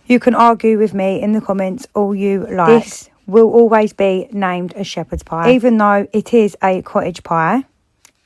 You can argue with me in the comments all you like. This will always be named a shepherd's pie, even though it is a cottage pie.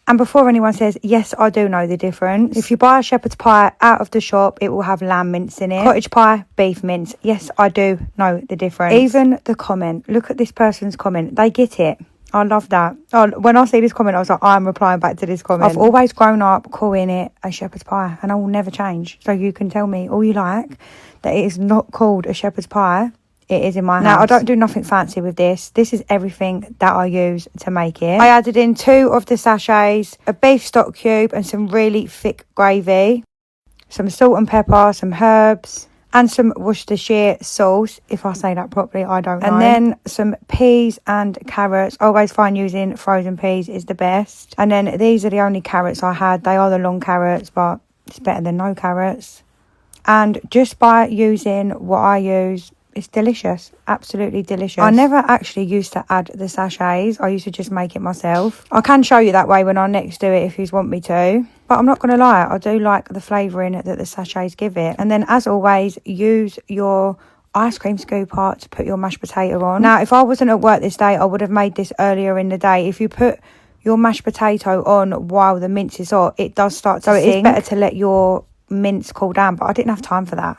And before anyone says, yes, I do know the difference. If you buy a shepherd's pie out of the shop, it will have lamb mince in it. Cottage pie, beef mince. Yes, I do know the difference. Even the comment. Look at this person's comment. They get it. I love that. Oh, when I see this comment, I was like, I'm replying back to this comment. I've always grown up calling it a shepherd's pie, and I will never change. So you can tell me all you like that it is not called a shepherd's pie. It is in my house. Now, I don't do nothing fancy with this. This is everything that I use to make it. I added in 2 of the sachets, a beef stock cube and some really thick gravy, some salt and pepper, some herbs, and some Worcestershire sauce. If I say that properly, I don't know. And then some peas and carrots. I always find using frozen peas is the best. And then these are the only carrots I had. They are the long carrots, but it's better than no carrots. And just by using what I use, it's delicious. Absolutely delicious. I never actually used to add the sachets. I used to just make it myself. I can show you that way when I next do it if you want me to. But I'm not going to lie, I do like the flavouring that the sachets give it. And then, as always, use your ice cream scooper to put your mashed potato on. Now, if I wasn't at work this day, I would have made this earlier in the day. If you put your mashed potato on while the mince is hot, it does start to sink. So it is better to let your mince cool down. But I didn't have time for that.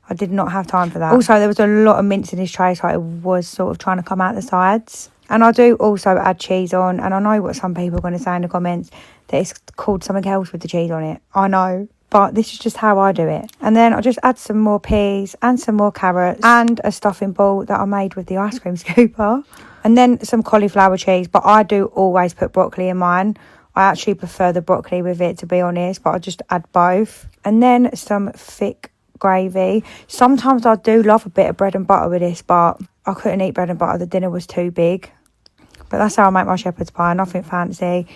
I did not have time for that. Also, there was a lot of mince in this tray, so it was sort of trying to come out the sides. And I do also add cheese on. And I know what some people are going to say in the comments, that it's called something else with the cheese on it. I know, but this is just how I do it. And then I just add some more peas and some more carrots and a stuffing ball that I made with the ice cream scooper. And then some cauliflower cheese, but I do always put broccoli in mine. I actually prefer the broccoli with it, to be honest, but I just add both. And then some thick gravy. Sometimes I do love a bit of bread and butter with this, but I couldn't eat bread and butter. The dinner was too big. But that's how I make my shepherd's pie. Nothing fancy.